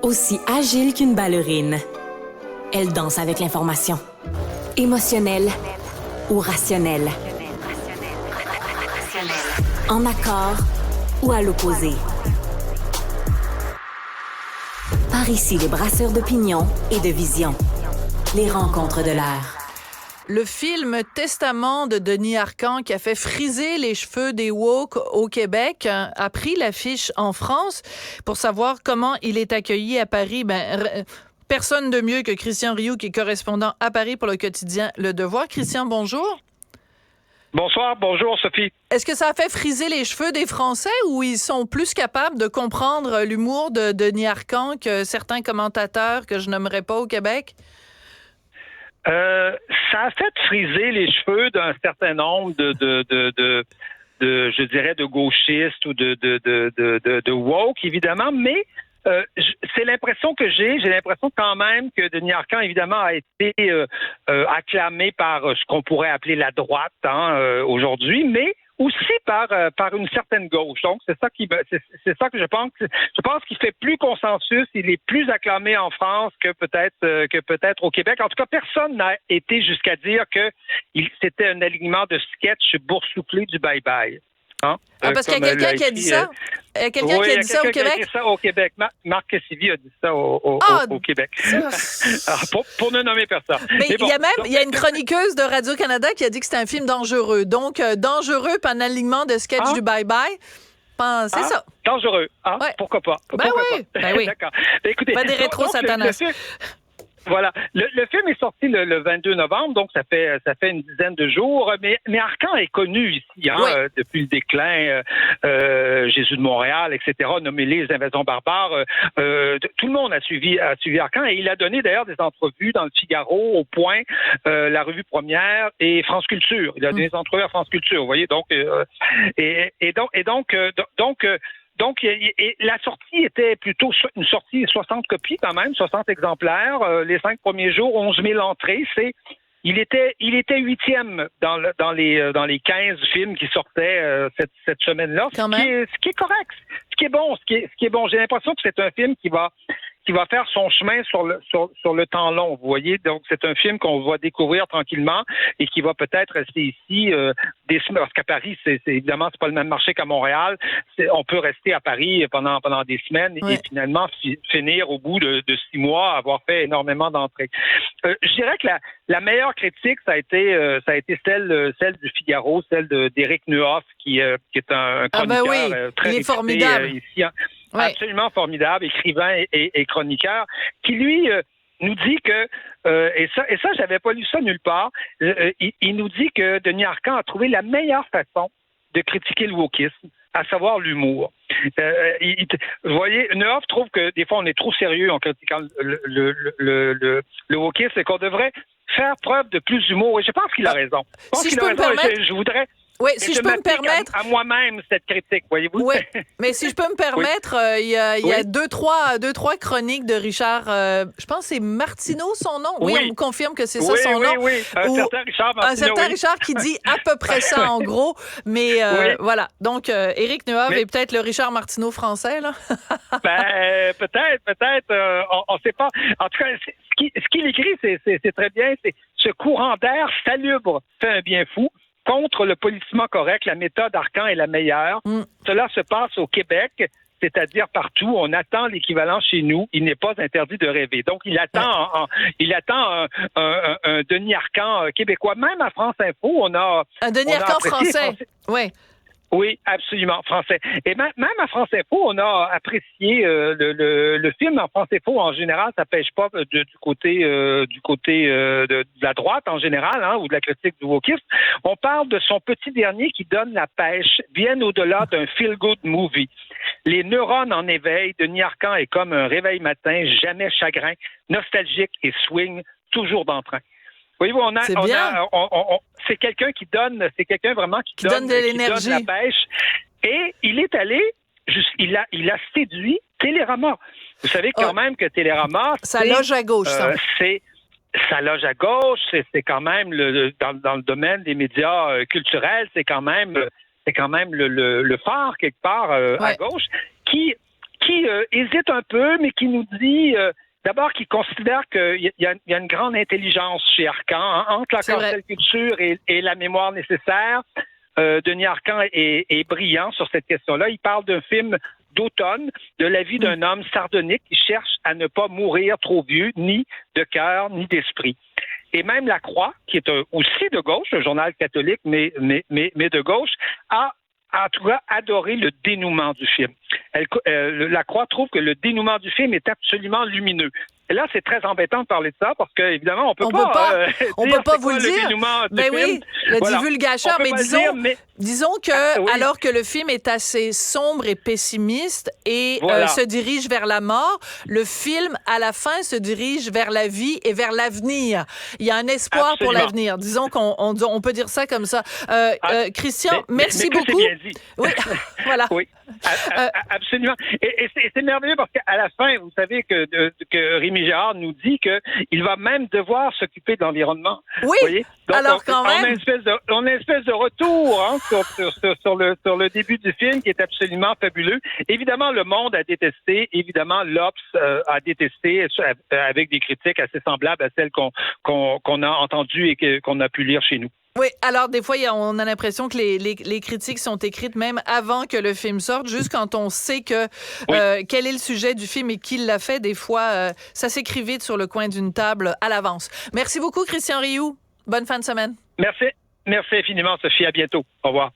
Aussi agile qu'une ballerine, elle danse avec l'information. Émotionnelle ou rationnelle. En accord ou à l'opposé. Par ici, les brasseurs d'opinion et de vision. Les rencontres de l'air. Le film Testament de Denis Arcand, qui a fait friser les cheveux des woke au Québec, a pris l'affiche en France. Pour savoir comment il est accueilli à Paris, personne de mieux que Christian Rioux, qui est correspondant à Paris pour le quotidien Le Devoir. Christian, bonjour. Bonsoir, bonjour Sophie. Est-ce que ça a fait friser les cheveux des Français ou ils sont plus capables de comprendre l'humour de Denis Arcand que certains commentateurs que je nommerai pas au Québec? Ça a fait friser les cheveux d'un certain nombre je dirais, de gauchistes ou de woke, évidemment, mais c'est l'impression que j'ai. J'ai l'impression quand même que Denis Arcand, évidemment, a été acclamé par ce qu'on pourrait appeler la droite aujourd'hui, mais aussi par une certaine gauche. Donc c'est ça que je pense. Je pense qu'il fait plus consensus. Il est plus acclamé en France que peut-être au Québec. En tout cas, personne n'a été jusqu'à dire que c'était un alignement de sketch boursouflé du bye-bye. Hein? Parce qu'il y a quelqu'un qui a dit ça. Il y a quelqu'un qui a dit ça au Québec. Qui a dit ça au Québec. Marc Cassivi a dit ça au Québec. pour ne nommer personne. Mais il y a une chroniqueuse de Radio-Canada qui a dit que c'était un film dangereux. Donc, dangereux par un alignement de sketch du bye-bye. C'est ça. Dangereux. Ouais. Pourquoi pas? Ben oui. D'accord. Écoutez, pas des rétro-satanas. Voilà. Le film est sorti le 22 novembre, donc ça fait une dizaine de jours. Mais Arcand est connu ici, depuis le déclin, Jésus de Montréal, etc., nommez-les les invasions barbares. Tout le monde a suivi Arcand et il a donné d'ailleurs des entrevues dans le Figaro, au Point, la revue Première et France Culture. Il a donné des entrevues à France Culture, vous voyez. Donc, Donc, la sortie était plutôt une sortie 60 copies quand même, 60 exemplaires. Les 5 premiers jours, 11 000 entrées. Il était 8e dans les 15 films qui sortaient cette semaine-là. Ce qui est correct, ce qui est bon. J'ai l'impression que c'est un film qui va faire son chemin sur le temps long, vous voyez. Donc, c'est un film qu'on va découvrir tranquillement et qui va peut-être rester ici des semaines. Parce qu'à Paris, évidemment, c'est pas le même marché qu'à Montréal. On peut rester à Paris pendant des semaines et finalement finir au bout de 6 mois, avoir fait énormément d'entrées. Je dirais que la meilleure critique, ça a été celle du Figaro, celle d'Éric Neuhoff, qui est un chroniqueur très il est formidable. Ici. Absolument formidable, écrivain et chroniqueur, qui lui nous dit que et ça j'avais pas lu ça nulle part. Il nous dit que Denis Arcand a trouvé la meilleure façon de critiquer le wokisme, à savoir l'humour. Vous voyez, Neuhoff trouve que des fois on est trop sérieux en critiquant le wokisme et qu'on devrait faire preuve de plus d'humour. Et je pense qu'il a raison. Je voudrais. Oui, si je peux me permettre. À moi-même, cette critique, voyez-vous. Oui, mais si je peux me permettre, il y a deux, trois chroniques de Richard, je pense que c'est Martineau son nom. Oui, on me confirme que c'est ça son nom. Oui, certain Richard Martineau. Un certain Richard qui dit à peu près ça, en gros. Mais voilà. Donc, Éric Neuhoff est peut-être le Richard Martineau français, là. Peut-être. On ne sait pas. En tout cas, ce qu'il écrit, c'est très bien. C'est ce courant d'air salubre fait un bien fou. Contre le politiquement correct, la méthode Arcand est la meilleure. Cela se passe au Québec, c'est-à-dire partout. On attend l'équivalent chez nous. Il n'est pas interdit de rêver. Donc, il attend un Denis Arcand québécois. Même à France Info, on a... Un Denis Arcand français, oui. Oui, absolument, français. Et même à France Info, on a apprécié le film. En France Info, en général, ça pêche pas du côté de la droite en général, ou de la critique du wokisme. On parle de son petit dernier qui donne la pêche, bien au-delà d'un feel-good movie. Les neurones en éveil, Denis Arcand est comme un réveil matin, jamais chagrin, nostalgique et swing, toujours d'entrain. Voyez-vous, c'est quelqu'un qui donne, vraiment qui donne de l'énergie, qui donne la pêche. Et il est allé, il a séduit Télérama. Vous savez quand même que Télérama, ça loge à gauche, ça. Ça loge à gauche, c'est quand même dans le domaine des médias culturels, c'est quand même le phare quelque part à gauche qui qui hésite un peu, mais qui nous dit d'abord qu'il considère qu'il y a une grande intelligence chez Arcand, hein, entre la cancel culture et la mémoire nécessaire. Denis Arcand est brillant sur cette question-là. Il parle d'un film d'automne, de la vie d'un homme sardonique qui cherche à ne pas mourir trop vieux, ni de cœur, ni d'esprit. Et même La Croix, qui est aussi de gauche, un journal catholique, mais de gauche, a en tout cas adoré le dénouement du film. La Croix trouve que le dénouement du film est absolument lumineux. Et là, c'est très embêtant de parler de ça parce qu'évidemment, on peut pas vous le dire. Ben oui, le divulgateur. Mais disons que alors que le film est assez sombre et pessimiste et se dirige vers la mort, le film, à la fin, se dirige vers la vie et vers l'avenir. Il y a un espoir pour l'avenir. Disons qu'on peut dire ça comme ça. Christian, merci beaucoup. C'est bien dit. Oui, voilà. Oui, absolument. Et c'est merveilleux parce qu'à la fin, vous savez que Rémi Gérard nous dit qu'il va même devoir s'occuper de l'environnement. Oui, vous voyez? Donc, alors quand même... On a une espèce de retour hein, sur le début du film qui est absolument fabuleux. Évidemment, le monde a détesté. Évidemment, l'Obs a détesté avec des critiques assez semblables à celles qu'on a entendues et qu'on a pu lire chez nous. Oui, alors des fois, on a l'impression que les critiques sont écrites même avant que le film sorte, juste quand on sait quel est le sujet du film et qui l'a fait. Des fois, ça s'écrit vite sur le coin d'une table à l'avance. Merci beaucoup, Christian Rioux. Bonne fin de semaine. Merci infiniment, Sophie. À bientôt. Au revoir.